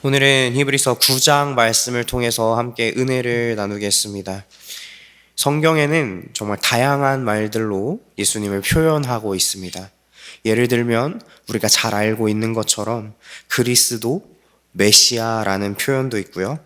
오늘은 히브리서 9장 말씀을 통해서 함께 은혜를 나누겠습니다. 성경에는 정말 다양한 말들로 예수님을 표현하고 있습니다. 예를 들면 우리가 잘 알고 있는 것처럼 그리스도, 메시아라는 표현도 있고요.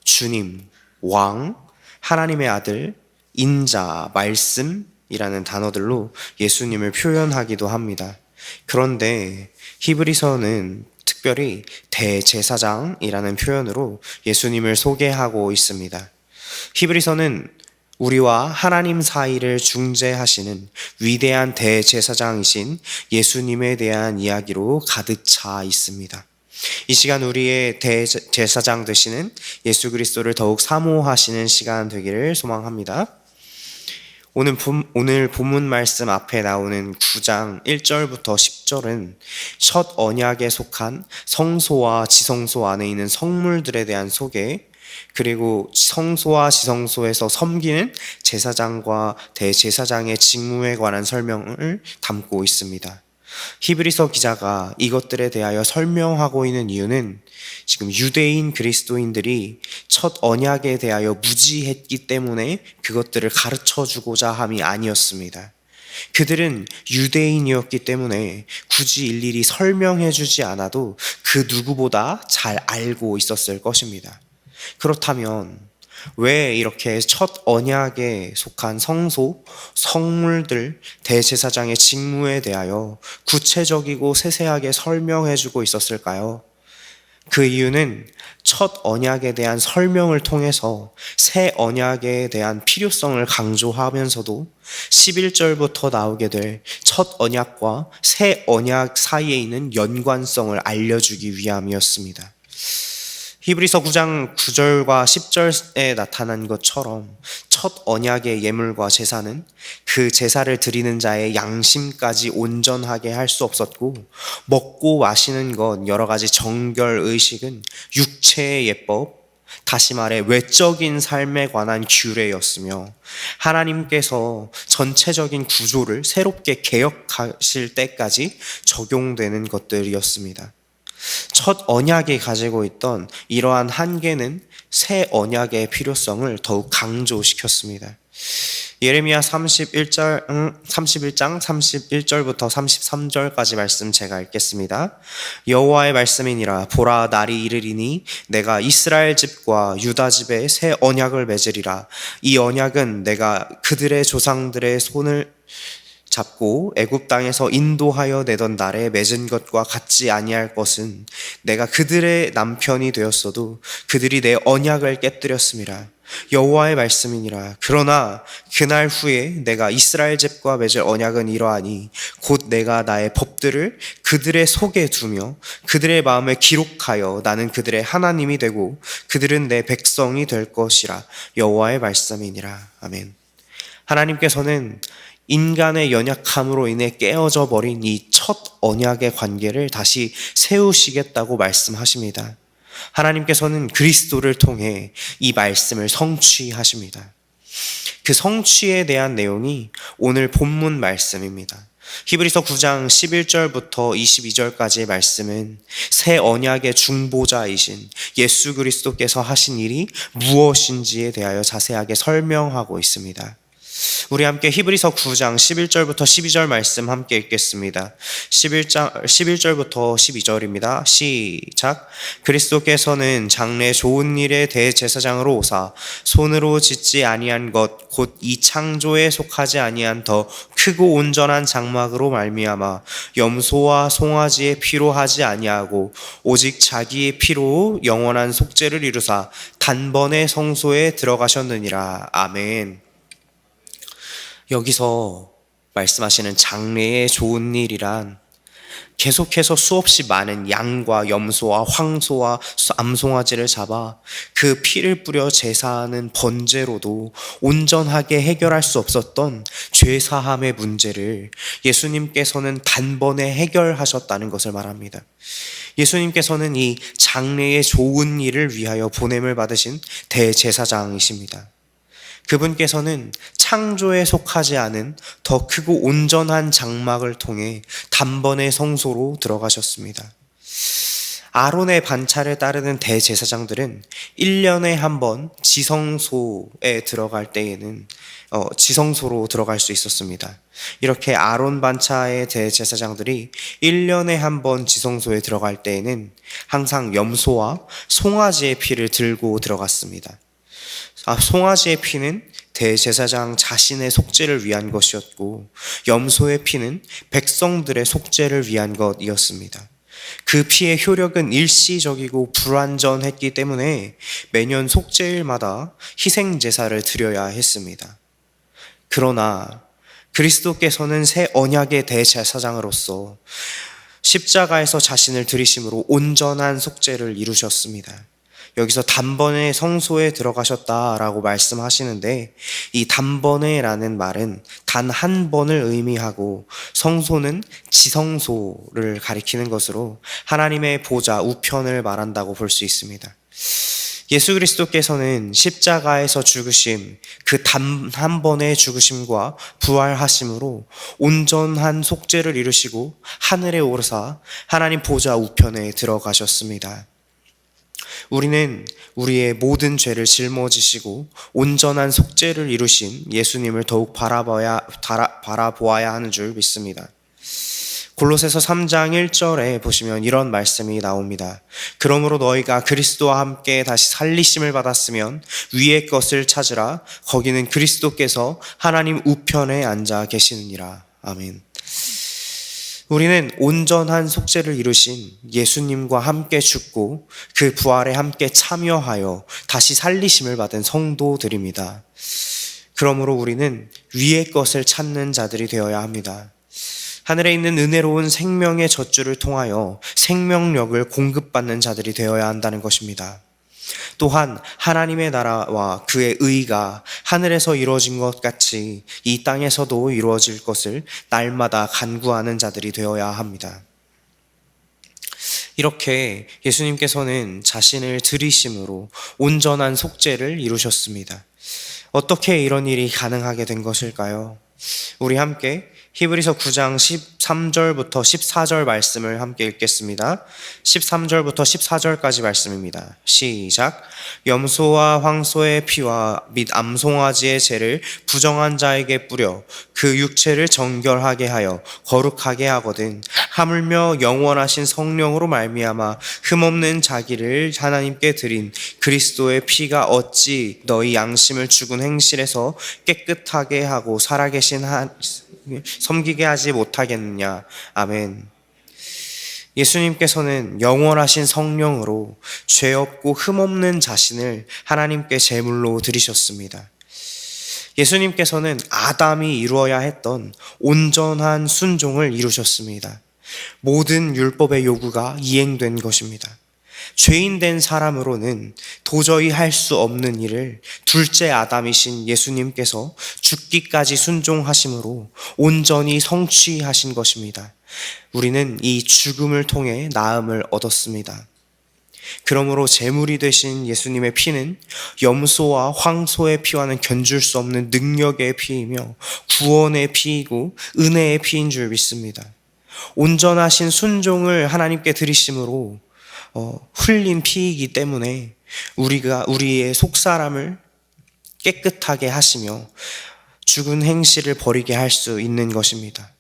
주님, 왕, 하나님의 아들, 인자, 말씀이라는 단어들로 예수님을 표현하기도 합니다. 그런데 히브리서는 특별히 대제사장이라는 표현으로 예수님을 소개하고 있습니다. 히브리서는 우리와 하나님 사이를 중재하시는 위대한 대제사장이신 예수님에 대한 이야기로 가득 차 있습니다. 이 시간 우리의 대제사장 되시는 예수 그리스도를 더욱 사모하시는 시간 되기를 소망합니다. 오늘 본문 말씀 앞에 나오는 9장 1절부터 10절은 첫 언약에 속한 성소와 지성소 안에 있는 성물들에 대한 소개, 그리고 성소와 지성소에서 섬기는 제사장과 대제사장의 직무에 관한 설명을 담고 있습니다. 히브리서 기자가 이것들에 대하여 설명하고 있는 이유는 지금 유대인 그리스도인들이 첫 언약에 대하여 무지했기 때문에 그것들을 가르쳐 주고자 함이 아니었습니다. 그들은 유대인이었기 때문에 굳이 일일이 설명해 주지 않아도 그 누구보다 잘 알고 있었을 것입니다. 그렇다면 왜 이렇게 첫 언약에 속한 성소, 성물들, 대제사장의 직무에 대하여 구체적이고 세세하게 설명해 주고 있었을까요? 그 이유는 첫 언약에 대한 설명을 통해서 새 언약에 대한 필요성을 강조하면서도 11절부터 나오게 될 첫 언약과 새 언약 사이에 있는 연관성을 알려주기 위함이었습니다. 히브리서 9장 9절과 10절에 나타난 것처럼 첫 언약의 예물과 제사는 그 제사를 드리는 자의 양심까지 온전하게 할 수 없었고, 먹고 마시는 것 여러 가지 정결 의식은 육체의 예법, 다시 말해 외적인 삶에 관한 규례였으며, 하나님께서 전체적인 구조를 새롭게 개혁하실 때까지 적용되는 것들이었습니다. 첫 언약이 가지고 있던 이러한 한계는 새 언약의 필요성을 더욱 강조시켰습니다. 예레미야 31장 31절부터 33절까지 말씀 제가 읽겠습니다. 여호와의 말씀이니라. 보라, 날이 이르리니 내가 이스라엘 집과 유다 집에 새 언약을 맺으리라. 이 언약은 내가 그들의 조상들의 손을 잡고 애굽 땅에서 인도하여 내던 날에 맺은 것과 같지 아니할 것은, 내가 그들의 남편이 되었어도 그들이 내 언약을 깨뜨렸음이라. 여호와의 말씀이니라. 그러나 그날 후에 내가 이스라엘 집과 맺을 언약은 이러하니 곧 내가 나의 법들을 그들의 속에 두며 그들의 마음에 기록하여 나는 그들의 하나님이 되고 그들은 내 백성이 될 것이라. 여호와의 말씀이니라. 아멘. 하나님께서는 인간의 연약함으로 인해 깨어져 버린 이 첫 언약의 관계를 다시 세우시겠다고 말씀하십니다. 하나님께서는 그리스도를 통해 이 말씀을 성취하십니다. 그 성취에 대한 내용이 오늘 본문 말씀입니다. 히브리서 9장 11절부터 22절까지의 말씀은 새 언약의 중보자이신 예수 그리스도께서 하신 일이 무엇인지에 대하여 자세하게 설명하고 있습니다. 우리 함께 히브리서 9장 11절부터 12절 말씀 함께 읽겠습니다. 11절부터 12절입니다. 시작. 그리스도께서는 장래 좋은 일의 대제사장으로 오사 손으로 짓지 아니한 것 곧 이 창조에 속하지 아니한 더 크고 온전한 장막으로 말미암아 염소와 송아지의 피로 하지 아니하고 오직 자기의 피로 영원한 속죄를 이루사 단번에 성소에 들어가셨느니라. 아멘. 여기서 말씀하시는 장래의 좋은 일이란 계속해서 수없이 많은 양과 염소와 황소와 암송아지를 잡아 그 피를 뿌려 제사하는 번제로도 온전하게 해결할 수 없었던 죄사함의 문제를 예수님께서는 단번에 해결하셨다는 것을 말합니다. 예수님께서는 이 장래의 좋은 일을 위하여 보냄을 받으신 대제사장이십니다. 그분께서는 창조에 속하지 않은 더 크고 온전한 장막을 통해 단번에 성소로 들어가셨습니다. 아론의 반차를 따르는 대제사장들은 1년에 한 번 지성소에 들어갈 때에는 지성소로 들어갈 수 있었습니다. 이렇게 아론 반차의 대제사장들이 1년에 한 번 지성소에 들어갈 때에는 항상 염소와 송아지의 피를 들고 들어갔습니다. 송아지의 피는 대제사장 자신의 속죄를 위한 것이었고, 염소의 피는 백성들의 속죄를 위한 것이었습니다. 그 피의 효력은 일시적이고 불완전했기 때문에 매년 속죄일마다 희생제사를 드려야 했습니다. 그러나 그리스도께서는 새 언약의 대제사장으로서 십자가에서 자신을 들이심으로 온전한 속죄를 이루셨습니다. 여기서 단번에 성소에 들어가셨다라고 말씀하시는데, 이 단번에라는 말은 단 한 번을 의미하고 성소는 지성소를 가리키는 것으로 하나님의 보좌 우편을 말한다고 볼 수 있습니다. 예수 그리스도께서는 십자가에서 죽으심, 그 단 한 번의 죽으심과 부활하심으로 온전한 속죄를 이루시고 하늘에 오르사 하나님 보좌 우편에 들어가셨습니다. 우리는 우리의 모든 죄를 짊어지시고 온전한 속죄를 이루신 예수님을 더욱 바라보아야 하는 줄 믿습니다. 골로새서 3장 1절에 보시면 이런 말씀이 나옵니다. 그러므로 너희가 그리스도와 함께 다시 살리심을 받았으면 위의 것을 찾으라. 거기는 그리스도께서 하나님 우편에 앉아 계시느니라. 아멘. 우리는 온전한 속죄를 이루신 예수님과 함께 죽고 그 부활에 함께 참여하여 다시 살리심을 받은 성도들입니다. 그러므로 우리는 위의 것을 찾는 자들이 되어야 합니다. 하늘에 있는 은혜로운 생명의 젖줄을 통하여 생명력을 공급받는 자들이 되어야 한다는 것입니다. 또한 하나님의 나라와 그의 의가 하늘에서 이루어진 것 같이 이 땅에서도 이루어질 것을 날마다 간구하는 자들이 되어야 합니다. 이렇게 예수님께서는 자신을 들이심으로 온전한 속죄를 이루셨습니다. 어떻게 이런 일이 가능하게 된 것일까요? 우리 함께 히브리서 9장 13절부터 14절 말씀을 함께 읽겠습니다. 13절부터 14절까지 말씀입니다. 시작. 염소와 황소의 피와 및 암송아지의 죄를 부정한 자에게 뿌려 그 육체를 정결하게 하여 거룩하게 하거든 하물며 영원하신 성령으로 말미암아 흠없는 자기를 하나님께 드린 그리스도의 피가 어찌 너희 양심을 죽은 행실에서 깨끗하게 하고 살아계신 섬기게 하지 못하겠느냐. 아멘. 예수님께서는 영원하신 성령으로 죄 없고 흠 없는 자신을 하나님께 제물로 드리셨습니다. 예수님께서는 아담이 이루어야 했던 온전한 순종을 이루셨습니다. 모든 율법의 요구가 이행된 것입니다. 죄인 된 사람으로는 도저히 할 수 없는 일을 둘째 아담이신 예수님께서 죽기까지 순종하심으로 온전히 성취하신 것입니다. 우리는 이 죽음을 통해 나음을 얻었습니다. 그러므로 제물이 되신 예수님의 피는 염소와 황소의 피와는 견줄 수 없는 능력의 피이며 구원의 피이고 은혜의 피인 줄 믿습니다. 온전하신 순종을 하나님께 드리심으로 흘린 피이기 때문에 우리의 속사람을 깨끗하게 하시며 죽은 행실을 버리게 할 수 있는 것입니다.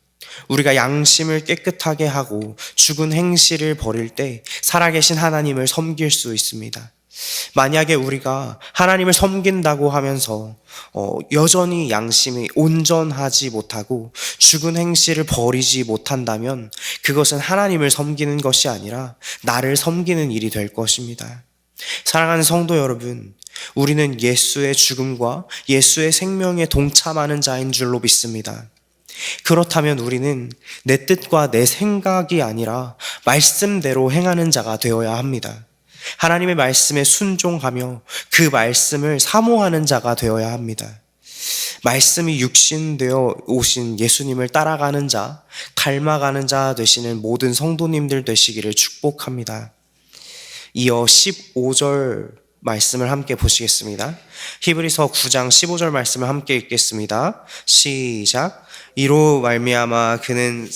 우리가 양심을 깨끗하게 하고 죽은 행실을 버릴 때 살아계신 하나님을 섬길 수 있습니다. 만약에 우리가 하나님을 섬긴다고 하면서 여전히 양심이 온전하지 못하고 죽은 행실을 버리지 못한다면 그것은 하나님을 섬기는 것이 아니라 나를 섬기는 일이 될 것입니다. 사랑하는 성도 여러분, 우리는 예수의 죽음과 예수의 생명에 동참하는 자인 줄로 믿습니다. 그렇다면 우리는 내 뜻과 내 생각이 아니라 말씀대로 행하는 자가 되어야 합니다. 하나님의 말씀에 순종하며 그 말씀을 사모하는 자가 되어야 합니다. 말씀이 육신되어 오신 예수님을 따라가는 자, 닮아가는 자 되시는 모든 성도님들 되시기를 축복합니다. 이어 15절 말씀을 함께 보시겠습니다. 히브리서 9장 15절 말씀을 함께 읽겠습니다. 시작. 이로 말미암아 그는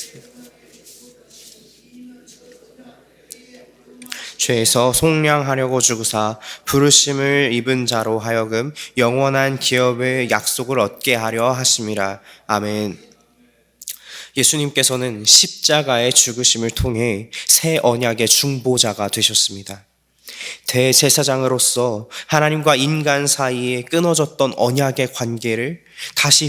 죄에서 속량하려고 주구사 부르심을 입은 자로 하여금 영원한 기업의 약속을 얻게 하려 하심이라. 아멘. 예수님께서는 십자가의 죽으심을 통해 새 언약의 중보자가 되셨습니다. 대제사장으로서 하나님과 인간 사이에 끊어졌던 언약의 관계를 다시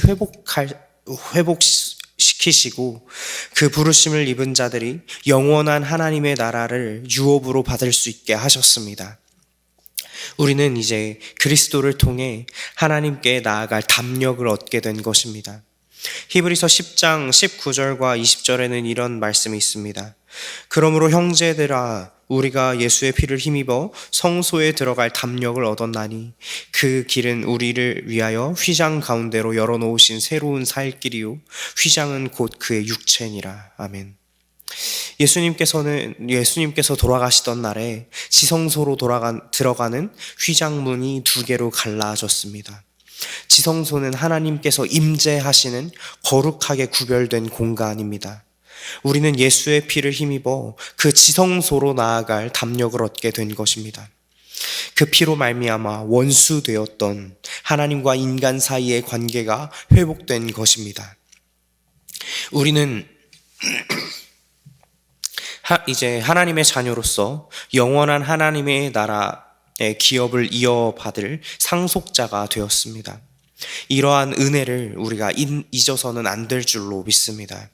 회복시키시고 그 부르심을 입은 자들이 영원한 하나님의 나라를 유업으로 받을 수 있게 하셨습니다. 우리는 이제 그리스도를 통해 하나님께 나아갈 담력을 얻게 된 것입니다. 히브리서 10장 19절과 20절에는 이런 말씀이 있습니다. 그러므로 형제들아 우리가 예수의 피를 힘입어 성소에 들어갈 담력을 얻었나니 그 길은 우리를 위하여 휘장 가운데로 열어놓으신 새로운 살 길이요 휘장은 곧 그의 육체니라. 아멘. 예수님께서 돌아가시던 날에 지성소로 들어가는 휘장문이 두 개로 갈라졌습니다. 지성소는 하나님께서 임재하시는 거룩하게 구별된 공간입니다. 우리는 예수의 피를 힘입어 그 지성소로 나아갈 담력을 얻게 된 것입니다. 그 피로 말미암아 원수되었던 하나님과 인간 사이의 관계가 회복된 것입니다. 우리는 이제 하나님의 자녀로서 영원한 하나님의 나라의 기업을 이어받을 상속자가 되었습니다. 이러한 은혜를 우리가 잊어서는 안 될 줄로 믿습니다.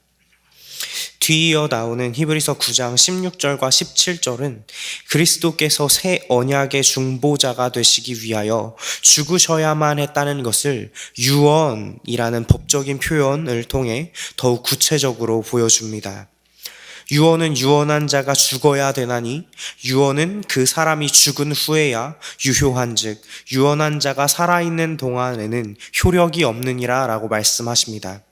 뒤이어 나오는 히브리서 9장 16절과 17절은 그리스도께서 새 언약의 중보자가 되시기 위하여 죽으셔야만 했다는 것을 유언이라는 법적인 표현을 통해 더욱 구체적으로 보여줍니다. 유언은 유언한 자가 죽어야 되나니 유언은 그 사람이 죽은 후에야 유효한즉 유언한 자가 살아있는 동안에는 효력이 없느니라 라고 말씀하십니다.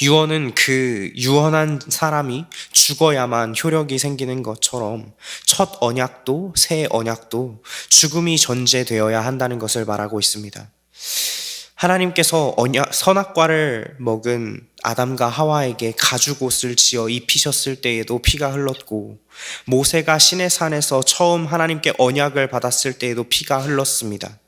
유언은 그 유언한 사람이 죽어야만 효력이 생기는 것처럼 첫 언약도 새 언약도 죽음이 전제되어야 한다는 것을 말하고 있습니다. 하나님께서 선악과를 먹은 아담과 하와에게 가죽옷을 지어 입히셨을 때에도 피가 흘렀고 모세가 시내산에서 처음 하나님께 언약을 받았을 때에도 피가 흘렀습니다.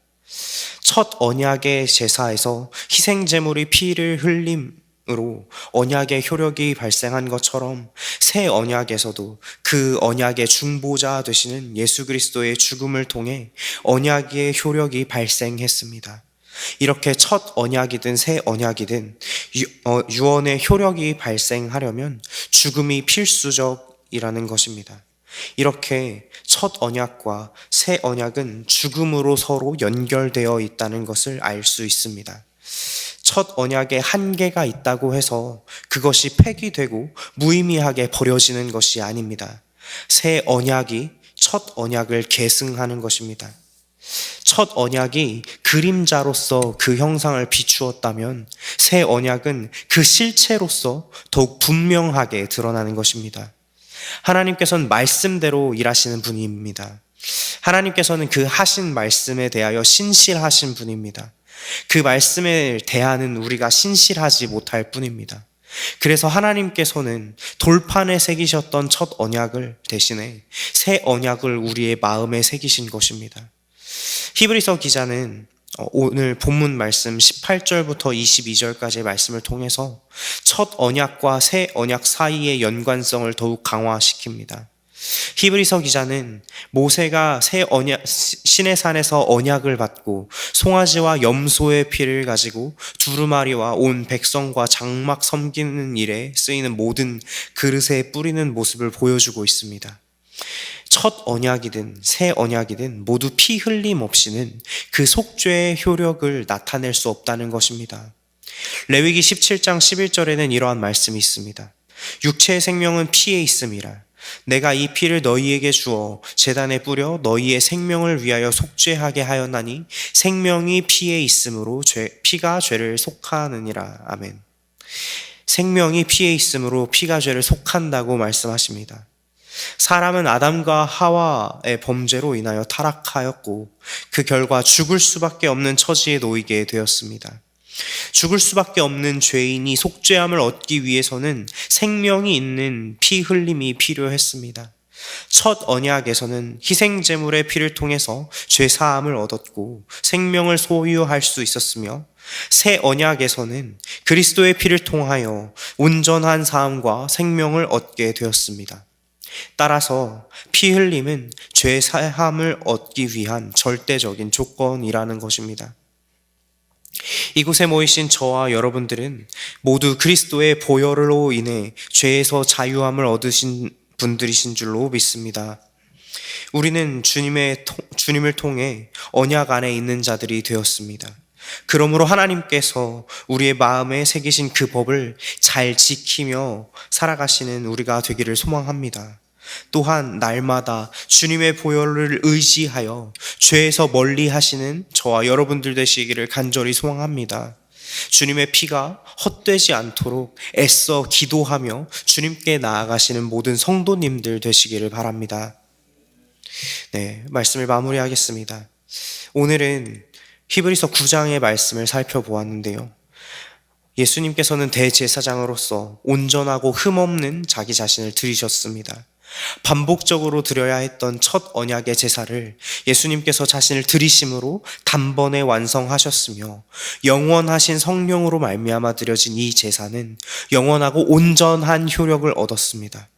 첫 언약의 제사에서 희생제물의 피를 흘림으로 언약의 효력이 발생한 것처럼 새 언약에서도 그 언약의 중보자 되시는 예수 그리스도의 죽음을 통해 언약의 효력이 발생했습니다. 이렇게 첫 언약이든 새 언약이든 유언의 효력이 발생하려면 죽음이 필수적이라는 것입니다. 이렇게 첫 언약과 새 언약은 죽음으로 서로 연결되어 있다는 것을 알 수 있습니다. 첫 언약에 한계가 있다고 해서 그것이 폐기되고 무의미하게 버려지는 것이 아닙니다. 새 언약이 첫 언약을 계승하는 것입니다. 첫 언약이 그림자로서 그 형상을 비추었다면 새 언약은 그 실체로서 더욱 분명하게 드러나는 것입니다. 하나님께서는 말씀대로 일하시는 분입니다. 하나님께서는 그 하신 말씀에 대하여 신실하신 분입니다. 그 말씀에 대하는 우리가 신실하지 못할 뿐입니다. 그래서 하나님께서는 돌판에 새기셨던 첫 언약을 대신에 새 언약을 우리의 마음에 새기신 것입니다. 히브리서 기자는 오늘 본문 말씀 18절부터 22절까지의 말씀을 통해서 첫 언약과 새 언약 사이의 연관성을 더욱 강화시킵니다. 히브리서 기자는 모세가 새 언약 시내산에서 언약을 받고 송아지와 염소의 피를 가지고 두루마리와 온 백성과 장막 섬기는 일에 쓰이는 모든 그릇에 뿌리는 모습을 보여주고 있습니다. 첫 언약이든 새 언약이든 모두 피 흘림 없이는 그 속죄의 효력을 나타낼 수 없다는 것입니다. 레위기 17장 11절에는 이러한 말씀이 있습니다. 육체의 생명은 피에 있음이라. 내가 이 피를 너희에게 주어 제단에 뿌려 너희의 생명을 위하여 속죄하게 하였나니 생명이 피에 있으므로 피가 죄를 속하느니라. 아멘. 생명이 피에 있으므로 피가 죄를 속한다고 말씀하십니다. 사람은 아담과 하와의 범죄로 인하여 타락하였고 그 결과 죽을 수밖에 없는 처지에 놓이게 되었습니다. 죽을 수밖에 없는 죄인이 속죄함을 얻기 위해서는 생명이 있는 피 흘림이 필요했습니다. 첫 언약에서는 희생 제물의 피를 통해서 죄 사함을 얻었고 생명을 소유할 수 있었으며, 새 언약에서는 그리스도의 피를 통하여 온전한 사함과 생명을 얻게 되었습니다. 따라서 피 흘림은 죄 사함을 얻기 위한 절대적인 조건이라는 것입니다. 이곳에 모이신 저와 여러분들은 모두 그리스도의 보혈로 인해 죄에서 자유함을 얻으신 분들이신 줄로 믿습니다. 우리는 주님을 통해 언약 안에 있는 자들이 되었습니다. 그러므로 하나님께서 우리의 마음에 새기신 그 법을 잘 지키며 살아가시는 우리가 되기를 소망합니다. 또한 날마다 주님의 보혈을 의지하여 죄에서 멀리 하시는 저와 여러분들 되시기를 간절히 소망합니다. 주님의 피가 헛되지 않도록 애써 기도하며 주님께 나아가시는 모든 성도님들 되시기를 바랍니다. 네, 말씀을 마무리하겠습니다. 오늘은 히브리서 9장의 말씀을 살펴보았는데요. 예수님께서는 대제사장으로서 온전하고 흠없는 자기 자신을 드리셨습니다. 반복적으로 드려야 했던 첫 언약의 제사를 예수님께서 자신을 드리심으로 단번에 완성하셨으며, 영원하신 성령으로 말미암아 드려진 이 제사는 영원하고 온전한 효력을 얻었습니다.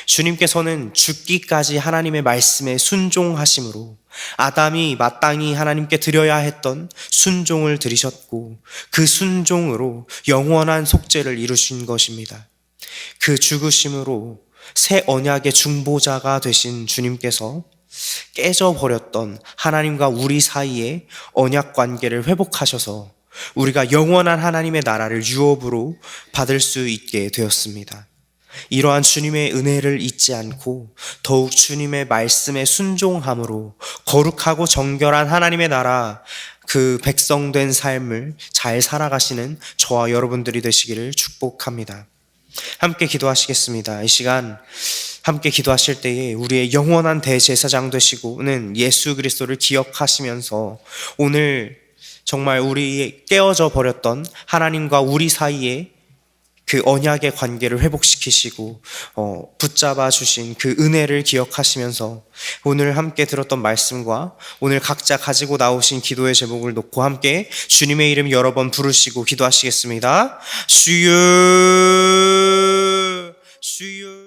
주님께서는 죽기까지 하나님의 말씀에 순종하심으로 아담이 마땅히 하나님께 드려야 했던 순종을 드리셨고, 그 순종으로 영원한 속죄를 이루신 것입니다. 그 죽으심으로 새 언약의 중보자가 되신 주님께서 깨져버렸던 하나님과 우리 사이의 언약 관계를 회복하셔서 우리가 영원한 하나님의 나라를 유업으로 받을 수 있게 되었습니다. 이러한 주님의 은혜를 잊지 않고 더욱 주님의 말씀에 순종함으로 거룩하고 정결한 하나님의 나라, 그 백성된 삶을 잘 살아가시는 저와 여러분들이 되시기를 축복합니다. 함께 기도하시겠습니다. 이 시간 함께 기도하실 때에 우리의 영원한 대제사장 되시고는 예수 그리스도를 기억하시면서 오늘 정말 우리 깨어져 버렸던 하나님과 우리 사이에 그 언약의 관계를 회복시키시고 붙잡아 주신 그 은혜를 기억하시면서 오늘 함께 들었던 말씀과 오늘 각자 가지고 나오신 기도의 제목을 놓고 함께 주님의 이름 여러 번 부르시고 기도하시겠습니다. 주여, 주여.